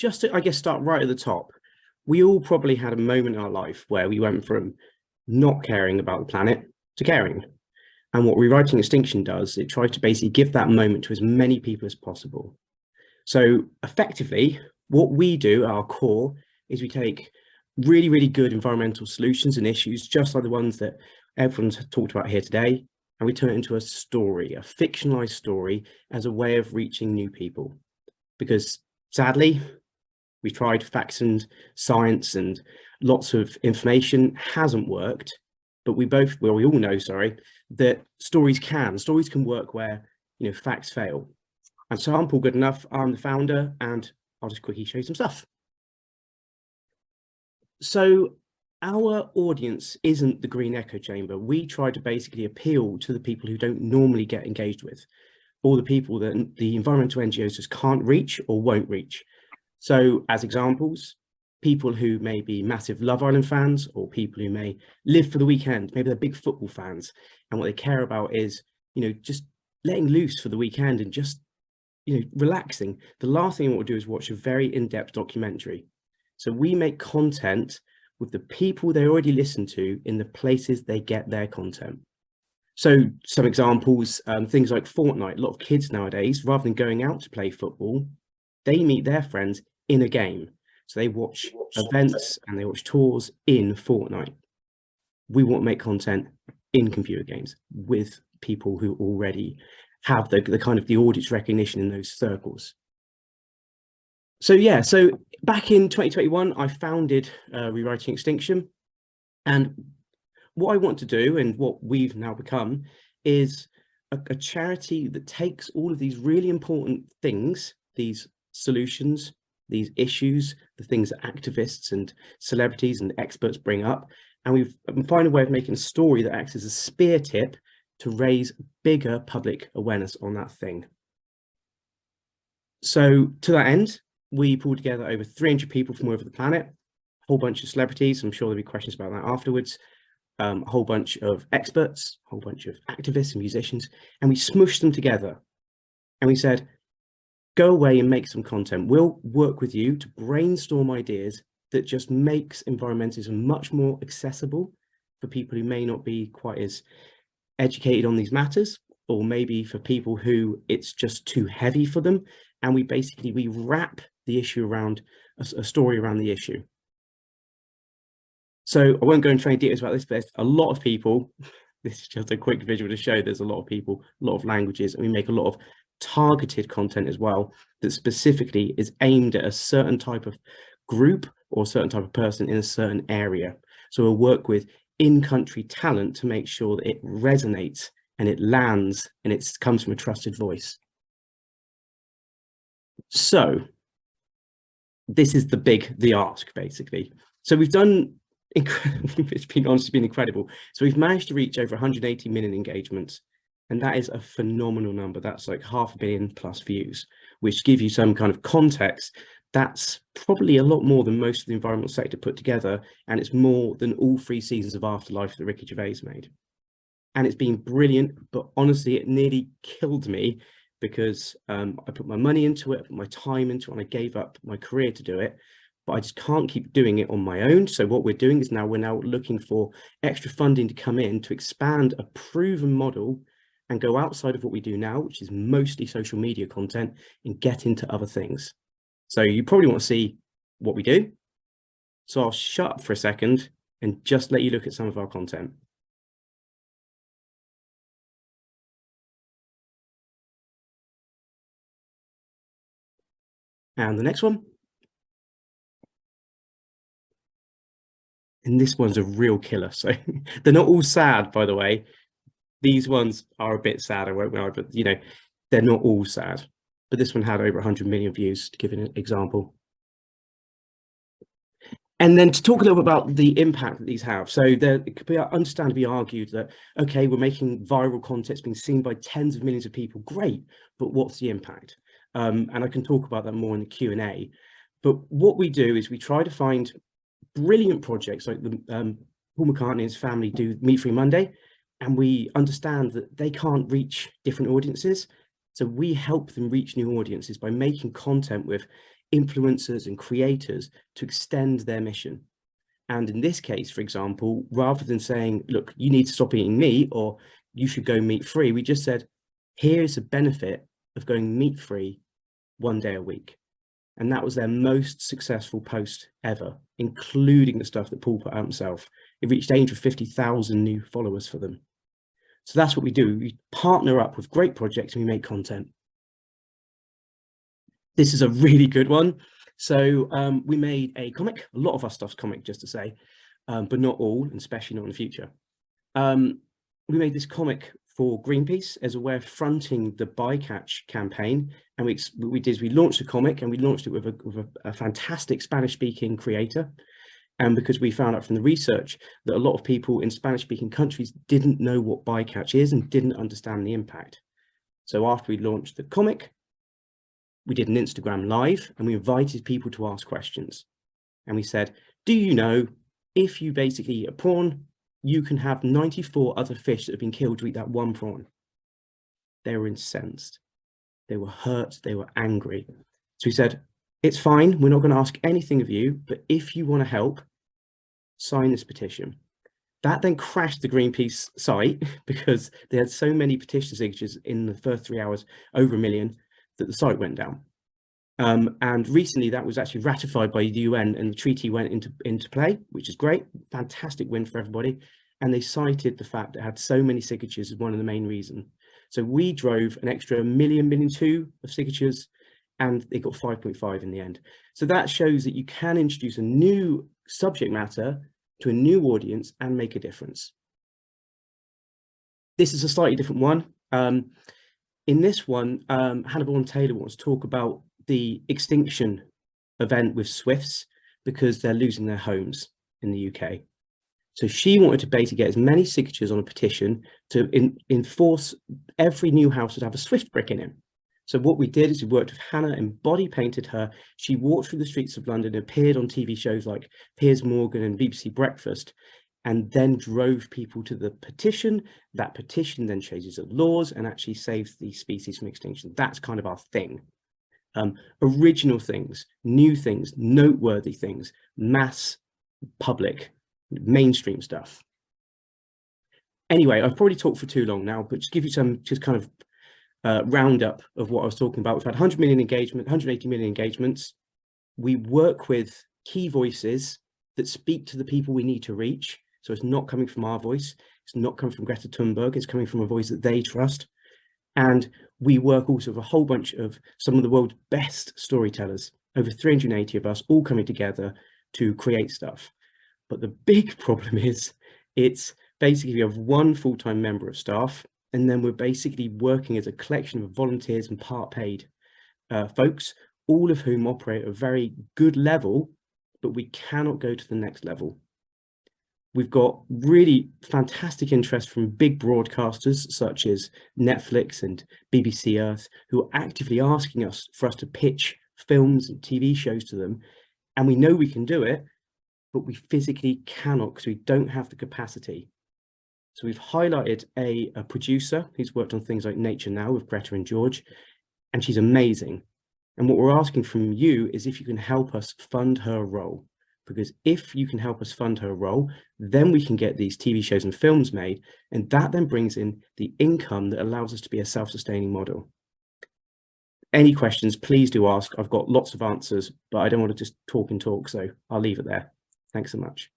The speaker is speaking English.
just to, I guess, start right at the top, we all probably had a moment in our life where we went from not caring about the planet to caring. And what Rewriting Extinction does, it tries to basically give that moment to as many people as possible. So effectively, what we do at our core is we take really, really good environmental solutions and issues, just like the ones that everyone's talked about here today, and we turn it into a story, a fictionalized story, as a way of reaching new people. Because sadly, we tried facts and science and lots of information, hasn't worked, but we all know, sorry, that stories can work where, you know, facts fail. And so I'm Paul Goodenough, I'm the founder, and I'll just quickly show you some stuff. So our audience isn't the green echo chamber. We try to basically appeal to the people who don't normally get engaged with, or the people that the environmental NGOs just can't reach or won't reach. So as examples, people who may be massive Love Island fans, or people who may live for the weekend, maybe they're big football fans, and what they care about is, you know, just letting loose for the weekend and just, you know, relaxing. The last thing I want to do is watch a very in-depth documentary. So we make content with the people they already listen to in the places they get their content. So some examples, things like Fortnite. A lot of kids nowadays, rather than going out to play football, they meet their friends in a game. So they watch events and they watch tours in Fortnite. We want to make content in computer games with people who already have the kind of the audience recognition in those circles. So yeah, so back in 2021, I founded Rewriting Extinction. And what I want to do, and what we've now become, is a charity that takes all of these really important things, these solutions, these issues, the things that activists and celebrities and experts bring up, and we've found a way of making a story that acts as a spear tip to raise bigger public awareness on that thing. So to that end, we pulled together over 300 people from all over the planet, a whole bunch of celebrities. I'm sure there'll be questions about that afterwards. A whole bunch of experts, a whole bunch of activists and musicians, and we smushed them together. And we said, go away and make some content. We'll work with you to brainstorm ideas that just makes environmentalism much more accessible for people who may not be quite as educated on these matters, or maybe for people who it's just too heavy for them. And we wrap the issue around a story around the issue. So I won't go into any details about this, but there's a lot of people. This is just a quick visual to show there's a lot of people, a lot of languages, and we make a lot of targeted content as well that specifically is aimed at a certain type of group or a certain type of person in a certain area. So we'll work with in-country talent to make sure that it resonates and it lands and it comes from a trusted voice. So this is the ask, basically. So we've done, it's been incredible. So we've managed to reach over 180 million engagements, and that is a phenomenal number. That's like 500 million plus views, which give you some kind of context. That's probably a lot more than most of the environmental sector put together, and it's more than all 3 seasons of Afterlife that Ricky Gervais made. And it's been brilliant, but honestly, it nearly killed me because I put my money into it, I put my time into it, and I gave up my career to do it. But I just can't keep doing it on my own. So what we're doing is we're now looking for extra funding to come in to expand a proven model and go outside of what we do now, which is mostly social media content, and get into other things. So you probably want to see what we do. So I'll shut up for a second and just let you look at some of our content. And the next one. And this one's a real killer. So they're not all sad, by the way. These ones are a bit sad, I won't lie, but you know, they're not all sad. But this one had over 100 million views, to give an example. And then to talk a little bit about the impact that these have. So there it could be understandably argued that, okay, we're making viral content, it's being seen by tens of millions of people, great, but what's the impact? And I can talk about that more in the Q&A. But what we do is we try to find brilliant projects like the Paul McCartney and his family do Meat Free Monday, and we understand that they can't reach different audiences. So we help them reach new audiences by making content with influencers and creators to extend their mission. And in this case, for example, rather than saying, look, you need to stop eating meat or you should go meat free, we just said, here's the benefit of going meat free 1 day a week. And that was their most successful post ever, including the stuff that Paul put out himself. It reached 850,000 new followers for them. So that's what we do. We partner up with great projects and we make content. This is a really good one. So we made a comic. A lot of our stuff's comic, just to say, but not all, and especially not in the future. We made this comic for Greenpeace as a way of fronting the bycatch campaign. And what we did is we launched a comic, and we launched it with a fantastic Spanish-speaking creator. And because we found out from the research that a lot of people in Spanish-speaking countries didn't know what bycatch is and didn't understand the impact. So after we launched the comic, we did an Instagram live and we invited people to ask questions. And we said, do you know, if you basically eat a prawn, you can have 94 other fish that have been killed to eat that one prawn? They were incensed. They were hurt. They were angry. So we said, it's fine. We're not going to ask anything of you, but if you want to help, sign this petition. That then crashed the Greenpeace site because they had so many petition signatures in the first 3 hours, over 1 million, that the site went down. And recently that was actually ratified by the UN and the treaty went into play, which is great. Fantastic win for everybody. And they cited the fact that it had so many signatures as one of the main reasons. So we drove an extra 1 million, 1.2 million of signatures, and they got 5.5 in the end. So that shows that you can introduce a new subject matter to a new audience and make a difference. This is a slightly different one. In this one, Hannibal and Taylor wants to talk about the Extinction event with Swifts because they're losing their homes in the UK. So she wanted to basically get as many signatures on a petition to enforce every new house to have a Swift brick in it. So what we did is we worked with Hannah and body painted her. She walked through the streets of London, appeared on TV shows like Piers Morgan and BBC Breakfast, and then drove people to the petition. That petition then changes the laws and actually saves the species from extinction. That's kind of our thing. Original things, new things, noteworthy things, mass, public, mainstream stuff. Anyway, I've probably talked for too long now, but just give you some just kind of roundup of what I was talking about. We've had 100 million engagement, 180 million engagements. We work with key voices that speak to the people we need to reach. So it's not coming from our voice. It's not coming from Greta Thunberg. It's coming from a voice that they trust. And we work also with a whole bunch of some of the world's best storytellers, over 380 of us all coming together to create stuff. But the big problem is it's basically we have one full-time member of staff, and then we're basically working as a collection of volunteers and part-paid folks, all of whom operate at a very good level, but we cannot go to the next level. We've got really fantastic interest from big broadcasters such as Netflix and BBC Earth, who are actively asking us for us to pitch films and TV shows to them. And we know we can do it, but we physically cannot because we don't have the capacity. So we've highlighted a producer who's worked on things like Nature Now with Greta and George, and she's amazing. And what we're asking from you is if you can help us fund her role. Because if you can help us fund her role, then we can get these TV shows and films made, and that then brings in the income that allows us to be a self-sustaining model. Any questions, please do ask. I've got lots of answers, but I don't want to just talk and talk, so I'll leave it there. Thanks so much.